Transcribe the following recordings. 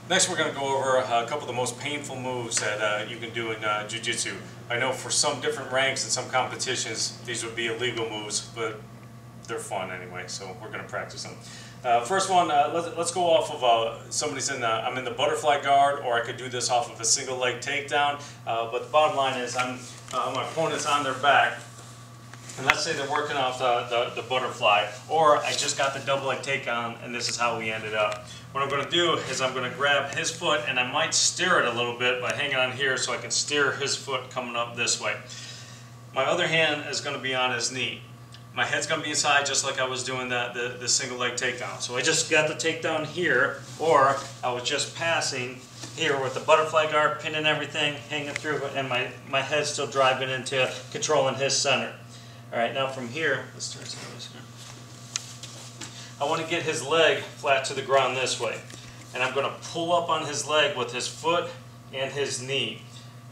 Next we're going to go over a couple of the most painful moves that you can do in jiu-jitsu. I know for some different ranks and some competitions these would be illegal moves, but they're fun anyway, so we're going to practice them. First one, let's go off of somebody's I'm in the butterfly guard, or I could do this off of a single leg takedown, but the bottom line is my opponent's on their back, and let's say they're working off the butterfly, or I just got the double leg takedown and this is how we ended up. What I'm going to do is I'm going to grab his foot and I might steer it a little bit by hanging on here so I can steer his foot coming up this way. My other hand is going to be on his knee. My head's going to be inside just like I was doing the single leg takedown. So I just got the takedown here, or I was just passing here with the butterfly guard, pinning everything, hanging through, and my head's still driving into controlling his center. Alright, now from here, let's turn some of this here. I want to get his leg flat to the ground this way. And I'm going to pull up on his leg with his foot and his knee.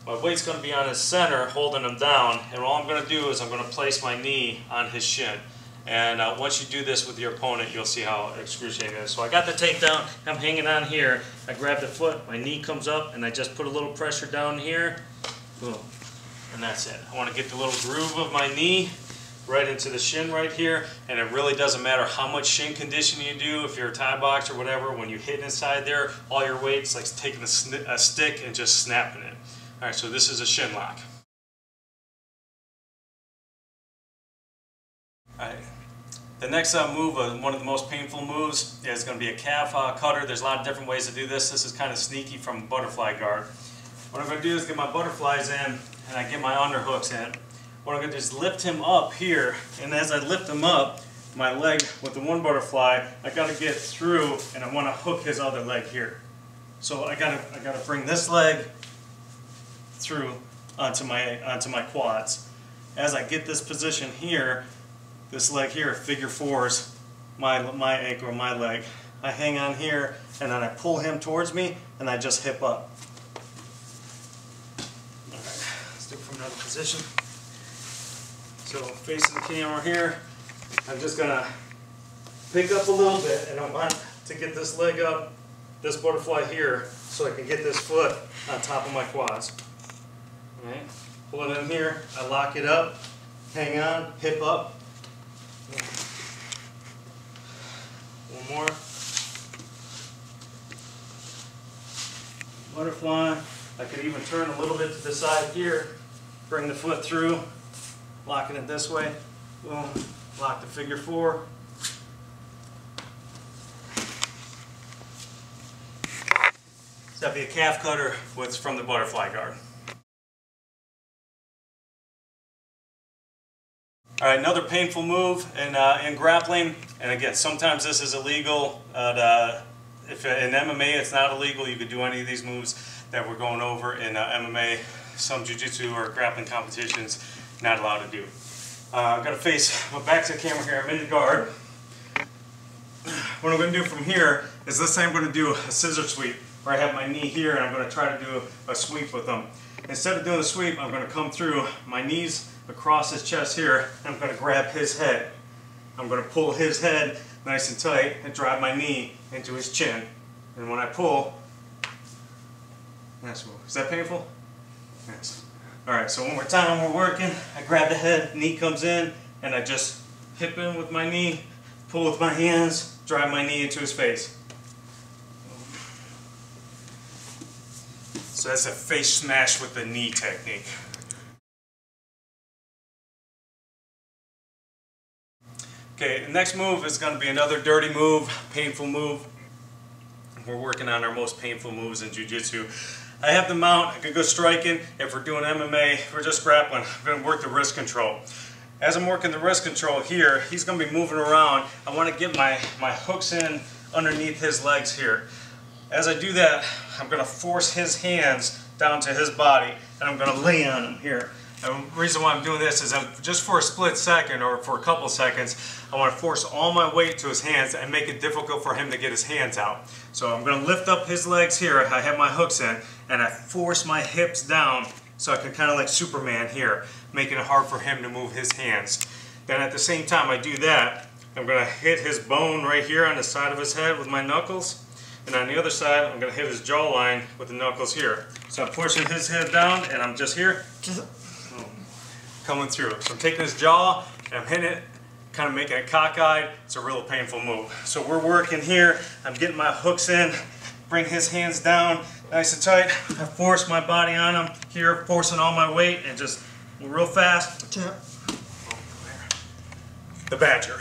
My weight's going to be on his center, holding him down, and all I'm going to do is I'm going to place my knee on his shin. And once you do this with your opponent, you'll see how excruciating it is. So I got the takedown, I'm hanging on here, I grab the foot, my knee comes up, and I just put a little pressure down here, boom, and that's it. I want to get the little groove of my knee right into the shin right here, and it really doesn't matter how much shin conditioning you do. If you're a Thai boxer or whatever, when you hit inside there, all your weight's like taking a stick and just snapping it. Alright, so this is a shin lock. Alright, the next move, one of the most painful moves, is going to be a calf cutter. There's a lot of different ways to do this. This is kind of sneaky from butterfly guard. What I'm going to do is get my butterflies in, and I get my underhooks in. What I'm going to do is lift him up here, and as I lift him up, my leg with the one butterfly, I got to get through, and I want to hook his other leg here. So I got to bring this leg through onto my quads. As I get this position here, this leg here, figure fours, my ankle or my leg. I hang on here, and then I pull him towards me, and I just hip up. All right, let's do it from another position. So facing the camera here, I'm just going to pick up a little bit, and I want to get this leg up, this butterfly here, so I can get this foot on top of my quads. Alright, pull it in here, I lock it up, hang on, hip up. One more. Butterfly. I could even turn a little bit to the side here, bring the foot through. Locking it this way, boom, lock the figure four. So that'd be a calf cutter from the butterfly guard. Alright, another painful move in grappling, and again, sometimes this is illegal. If in MMA it's not illegal, you could do any of these moves that we're going over in MMA. Some jiu-jitsu or grappling competitions, not allowed to do. I'm going to face my back to the camera here. I'm in the guard. What I'm going to do from here is this time I'm going to do a scissor sweep, where I have my knee here and I'm going to try to do a sweep with them. Instead of doing the sweep, I'm going to come through my knees across his chest here, and I'm going to grab his head. I'm going to pull his head nice and tight and drive my knee into his chin. And when I pull, that's, is that painful? Yes. Alright, so one more time, we're working. I grab the head, knee comes in, and I just hip in with my knee, pull with my hands, drive my knee into his face. So that's a face smash with the knee technique. Okay, the next move is going to be another dirty move, painful move. We're working on our most painful moves in jiu-jitsu. I have the mount, I could go striking. If we're doing MMA, we're just grappling. I'm going to work the wrist control. As I'm working the wrist control here, he's going to be moving around. I want to get my hooks in underneath his legs here. As I do that, I'm going to force his hands down to his body, and I'm going to lay on him here. And the reason why I'm doing this is just for a split second or for a couple seconds, I want to force all my weight to his hands and make it difficult for him to get his hands out. So I'm going to lift up his legs here, I have my hooks in, and I force my hips down so I can kind of like Superman here, making it hard for him to move his hands. Then at the same time I do that, I'm going to hit his bone right here on the side of his head with my knuckles. and on the other side, I'm going to hit his jawline with the knuckles here. So I'm pushing his head down, and I'm just here, coming through. So I'm taking his jaw, and I'm hitting it, kind of making it cockeyed. It's a real painful move. So we're working here. I'm getting my hooks in, bring his hands down, nice and tight. I force my body on him here, forcing all my weight, and just real fast. The Badger.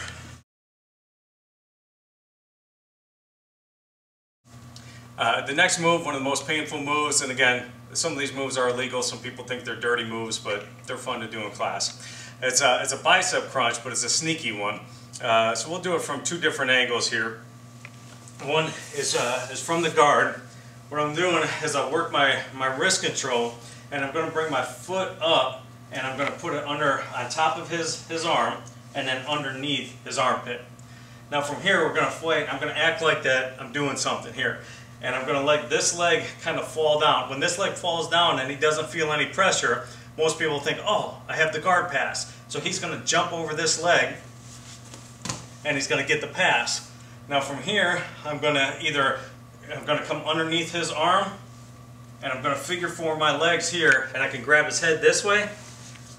The next move, one of the most painful moves, and again, some of these moves are illegal. Some people think they're dirty moves, but they're fun to do in class. It's a bicep crunch, but it's a sneaky one. So we'll do it from two different angles here. One is from the guard. What I'm doing is I work my wrist control, and I'm going to bring my foot up, and I'm going to put it on top of his arm, and then underneath his armpit. Now from here, we're going to fight. I'm going to act like that I'm doing something here. And I'm going to let this leg kind of fall down. When this leg falls down and he doesn't feel any pressure, most people think, oh, I have the guard pass. So he's going to jump over this leg and he's going to get the pass. Now from here, I'm going to come underneath his arm, and I'm going to figure four my legs here, and I can grab his head this way,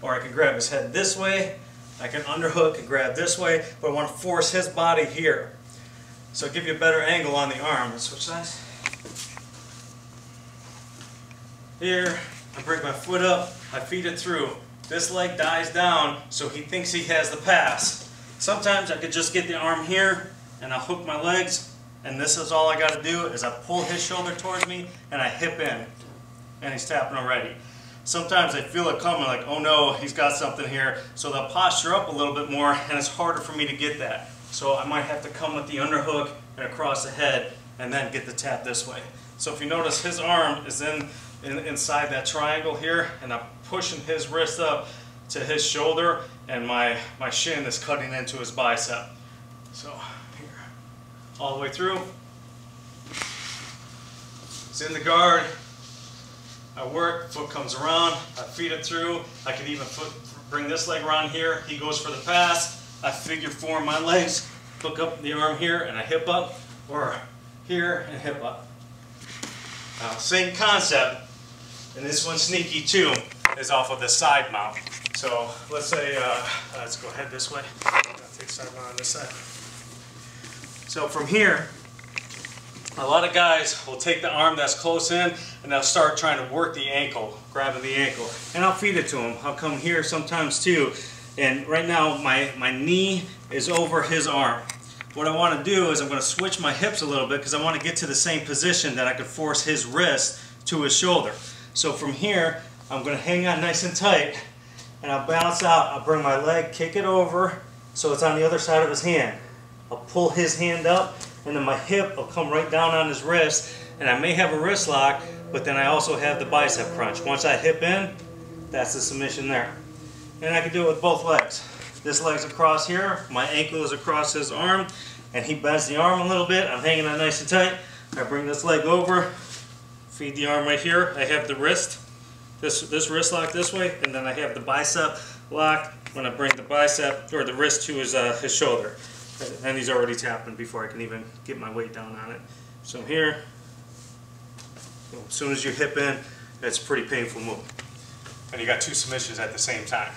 or I can grab his head this way. I can underhook and grab this way, but I want to force his body here. So I'll give you a better angle on the arm. Let's switch sides. Here, I bring my foot up, I feed it through. This leg dies down, so he thinks he has the pass. Sometimes I could just get the arm here, and I'll hook my legs, and this is all I got to do is I pull his shoulder towards me, and I hip in, and he's tapping already. Sometimes I feel it coming, like, oh no, he's got something here, so they'll posture up a little bit more, and it's harder for me to get that. So I might have to come with the underhook and across the head, and then get the tap this way. So if you notice, his arm is inside that triangle here, and I'm pushing his wrist up to his shoulder, and my shin is cutting into his bicep. So here, all the way through. It's in the guard. I work, foot comes around, I feed it through. I can even bring this leg around here. He goes for the pass. I figure four my legs, hook up the arm here, and I hip up, or here and hip up. Same concept, and this one's sneaky too, is off of the side mount. So let's say, let's go ahead this way. I'll take side mount on this side. So from here, a lot of guys will take the arm that's close in and they'll start trying to work the ankle, grabbing the ankle. And I'll feed it to him. I'll come here sometimes too. And right now my knee is over his arm. What I want to do is I'm going to switch my hips a little bit because I want to get to the same position that I could force his wrist to his shoulder. So from here, I'm going to hang on nice and tight, and I'll bounce out. I'll bring my leg, kick it over so it's on the other side of his hand. I'll pull his hand up, and then my hip will come right down on his wrist, and I may have a wrist lock, but then I also have the bicep crunch. Once I hip in, that's the submission there. And I can do it with both legs. This leg's across here, my ankle is across his arm, and he bends the arm a little bit. I'm hanging on nice and tight. I bring this leg over, feed the arm right here. I have the wrist, this wrist lock this way, and then I have the bicep locked when I bring the bicep, or the wrist to his shoulder. And he's already tapping before I can even get my weight down on it. So here, as soon as you hip in, it's a pretty painful move. And you got two submissions at the same time.